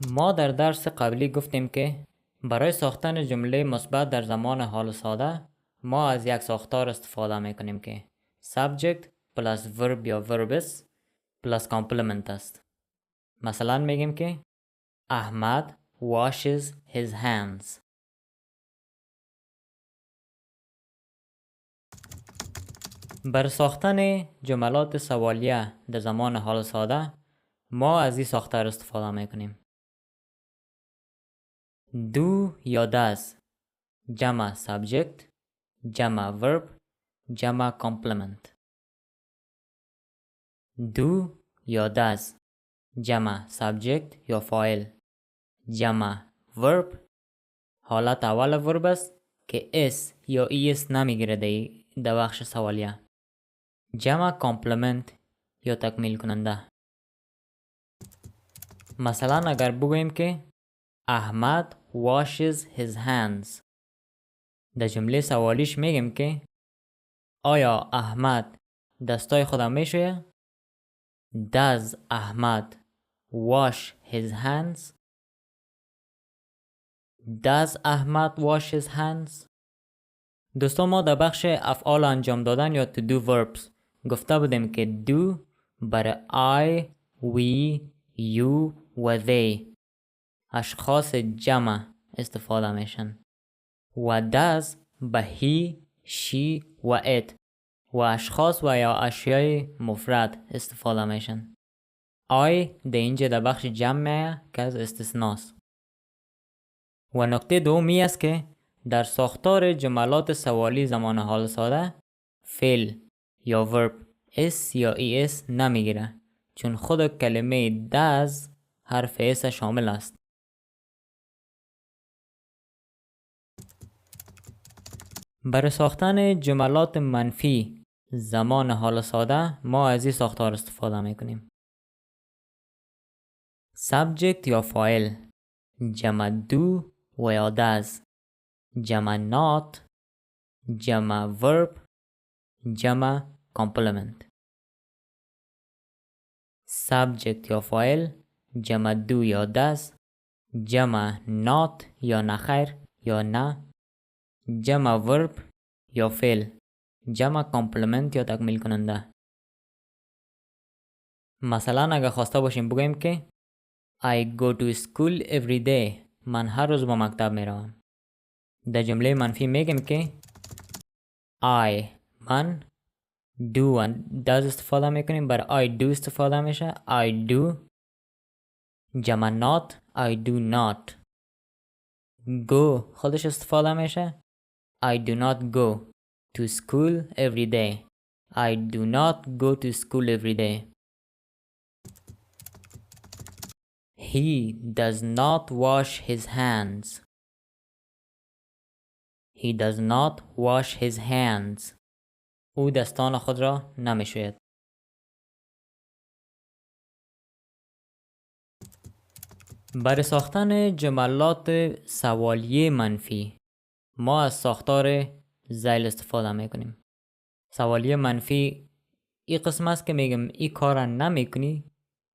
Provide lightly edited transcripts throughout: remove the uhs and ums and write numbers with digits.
ما در درس قبلی گفتیم که برای ساختن جمله مثبت در زمان حال ساده ما از یک ساختار استفاده میکنیم که subject plus verb یا verbs plus complement است. مثلا میگیم که احمد washes his hands. بر ساختن جملات سوالیه در زمان حال ساده ما از این ساختار استفاده میکنیم. do یا does جمع subject جمع verb جمع complement. do یا does جمع subject یا فاعل جمع verb حالت اول verb است که s یا es نمیگیره در بخش سوالیه. جمع complement یا تکمیل کننده. مثلا اگر بگوییم که احمد washes his hands، در جمله سوالیش میگیم که آیا احمد دستای خود میشوید؟ Does احمد wash his hands؟ Does احمد wash his hands؟ دوستان ما در بخش افعال انجام دادن یا to do verbs گفته بودیم که do برای I، we، you و they اشخاص جمع استفاده میشن و does به he، she و it و اشخاص و یا اشیای مفرد استفاده میشن. I در اینجا در بخش جمع که از استثناست. و نکته دومی است که در ساختار جملات سوالی زمان حال ساده فعل یا verb s یا es نمیگیره چون خود کلمه does حرف s شامل است. برای ساختن جملات منفی زمان حال ساده ما از این ساختار استفاده میکنیم. subject یا فاعل جمع do و یا does جمع not جمع verb جمع complement. subject یا فاعل جمع do یا does جمع not یا نخیر یا نه جمع verb یا فعل جمع complement یا تکمیل کننده. مثلا اگر خواسته باشیم بگوییم که I go to school every day، من هر روز به مکتب میروم. در جمله منفی میگیم که I من do و does استفاده میکنیم برای I do استفاده میشه I do جمع not I do not. go خودش استفاده میشه I do not go to school every day. I do not go to school every day. He does not wash his hands. He does not wash his hands. او دستان خود را نمیشوید. برای ساختن جملات سوالیه منفی ما از ساختار ذیل استفاده میکنیم. سوالیه منفی این قسم است که میگم این کار را نمیکنی.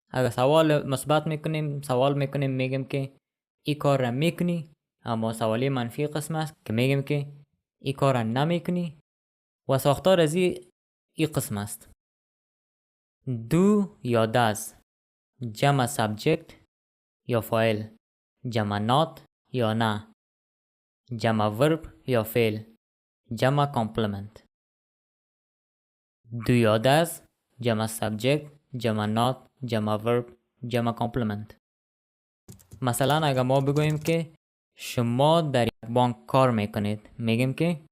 اگر سوال مثبت میکنیم سوال میکنیم میگم که این کار را میکنی، اما سوالیه منفی قسم است که میگم که این کار را نمیکنی و ساختار از این قسم است. do یا does جمع subject یا فاعل جمع not یا نه جمع verb یا فعل جمع complement. do یا does جمع subject جمع not جمع verb جمع complement. مثلا اگر ما بگوییم که شما در یک بانک کار میکنید میگیم که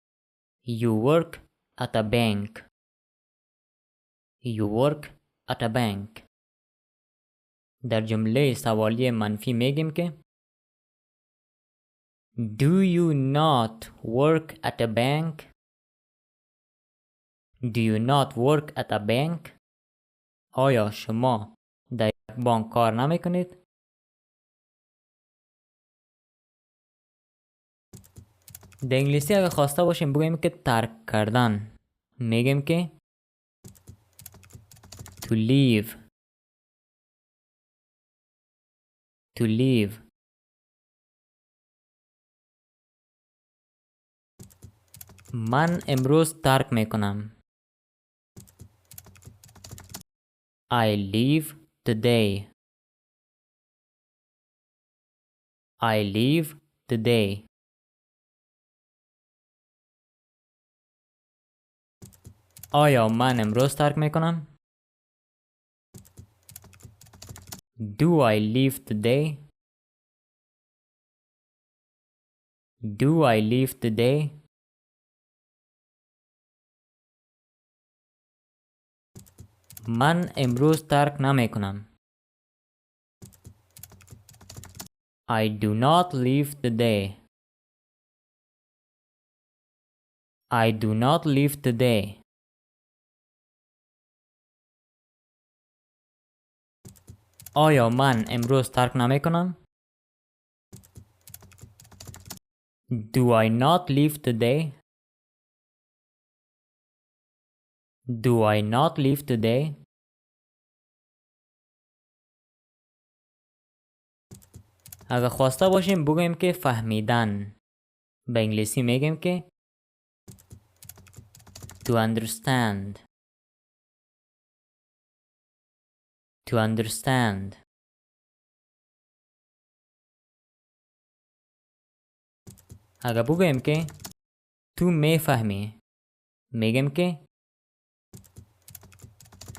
you work at a bank. You work at a bank. در جمله سوالی منفی میگیم که do you not work at a bank? Do you not work at a bank? آیا شما در یک بانک کار نمی کنید؟ در انگلیسی اگر خواسته باشیم بگوییم که ترک کردن میگیم که to leave. To leave. من امروز ترک میکنم. I leave today. I leave today. آیا من امروز ترک میکنم؟ Do I leave today? Do I leave today? من امروز ترک نمیکنم. I do not leave today. I do not leave today. آیا من امروز ترک نمیکنم؟ Do I not leave today? Do I not leave today? اگه خواسته باشیم بگویم که فهمیدن. به انگلیسی میگیم که to understand. To understand. اگه بگویم که تو میفهمی میگیم که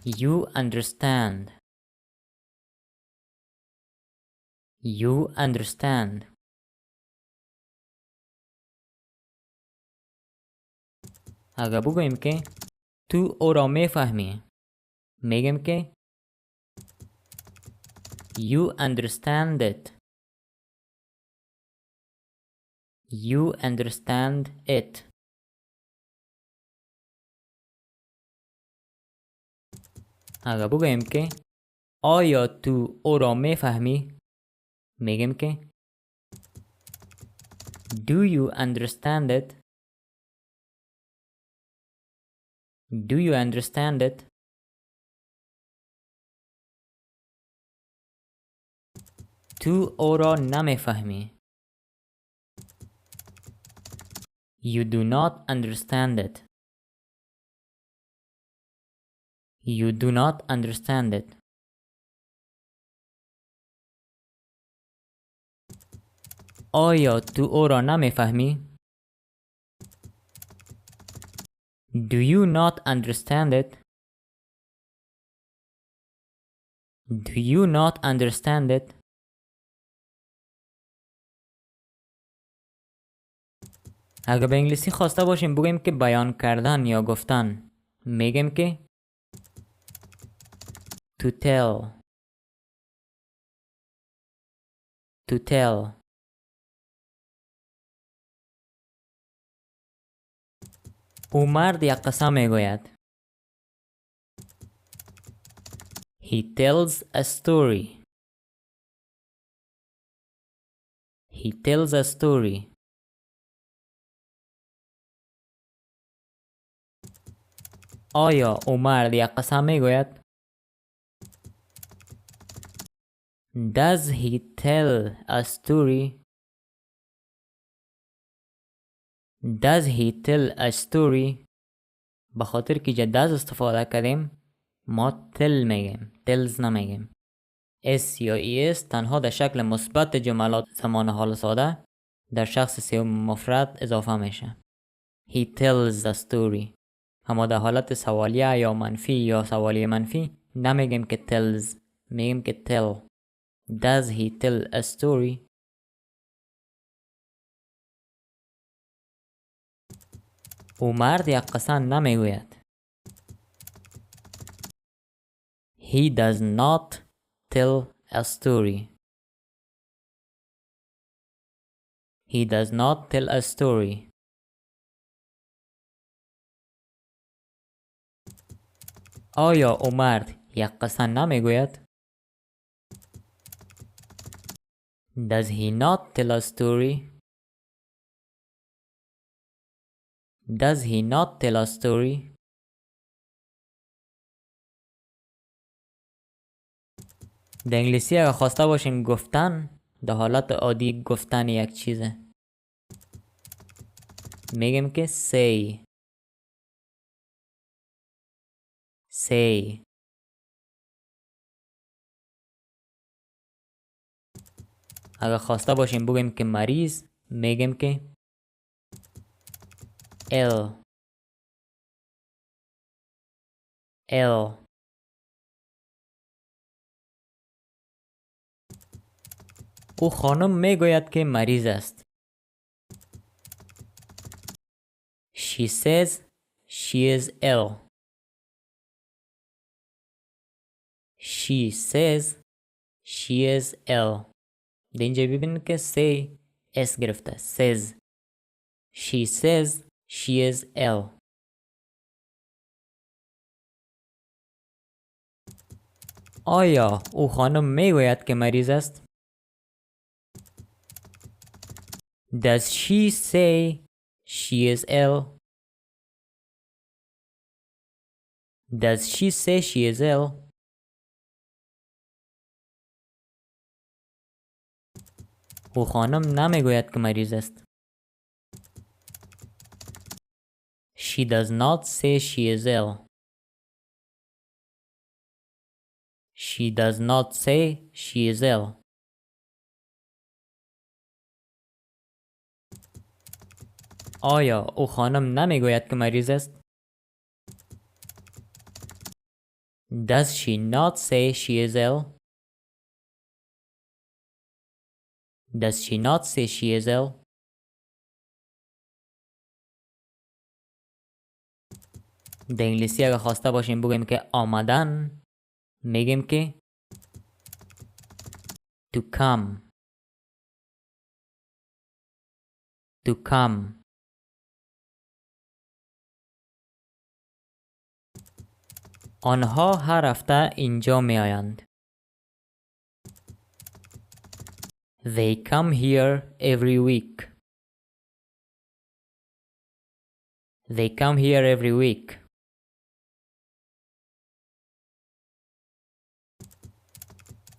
you understand. You understand. اگه بگویم که تو او را میفهمی میگیم که you understand it. You understand it. اگه بگویم که آیا تو او را میفهمی میگیم که do you understand it? Do you understand it? تو او را نمیفهمی. You do not understand it. You do not understand it. آیا تو او را نمیفهمی؟ Do you not understand it? Do you not understand it? اگه به انگلیسی خواسته باشیم بگیم که بیان کردن یا گفتن میگیم که to tell. To tell. او مرد یک قصه میگوید. He tells a story. He tells a story. آیا او مرد یک قصه میگوید؟ Does he tell a story? Does he tell a story? بخاطر که جا does استفاده کردیم ما tell میگیم tells نمیگیم. s یا es تنها در شکل مثبت جملات زمان حال ساده در شخص سوم مفرد اضافه میشه. He tells a story. اما در حالت سوالیه یا منفی یا سوالی منفی نمیگیم که tells، میگیم که tell. Does he tell a story? او مرد یک قصه نمیگوید. He does not tell a story. He does not tell a story. آیا او مرد یک قصه نمیگوید؟ Does he not tell a story? Does he not tell a story? در انگلیسی اگه خواسته باشیم گفتن، در حالت عادی گفتن یک چیزه، میگیم که say. اگه خواسته باشیم بگیم که مریض، میگیم که ill. او خانم میگوید که مریض است. She says she is ill. She says she is ill. در اینجا ببینید که say اس گرفته. says. She says she is ill. آیا او خانم میگوید که مریض است؟ Does she say she is ill? Does she say she is ill? او خانم نمیگوید که مریض است. She does not say she is ill. She does not say she is ill. آیا او خانم نمیگوید که مریض است؟ Does she not say she is ill? Does she not say she is ill? در انگلیسی اگه خواسته باشیم بگیم که آمدن، میگیم که to come. To come. آنها هر هفته اینجا می آیند. They come here every week. They come here every week.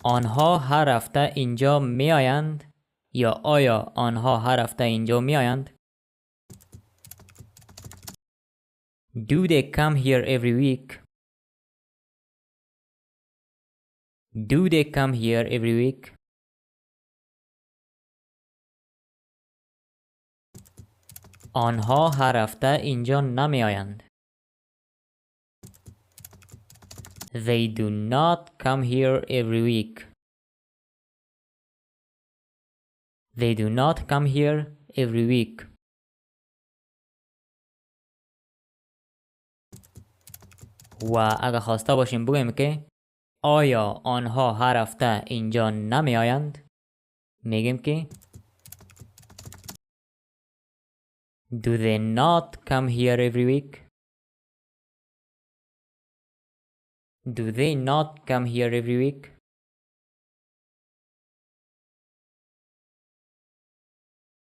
آنها هر هفته اینجا می آیند، یا آیا آنها هر هفته اینجا می آیند؟ Do they come here every week? Do they come here every week? آنها هر هفته اینجا نمی آیند. They do not come here every week. They do not come here every week. و اگه خواسته باشیم بگیم که آیا آنها هر هفته اینجا نمی آیند، میگیم که Do they not come here every week? Do they not come here every week?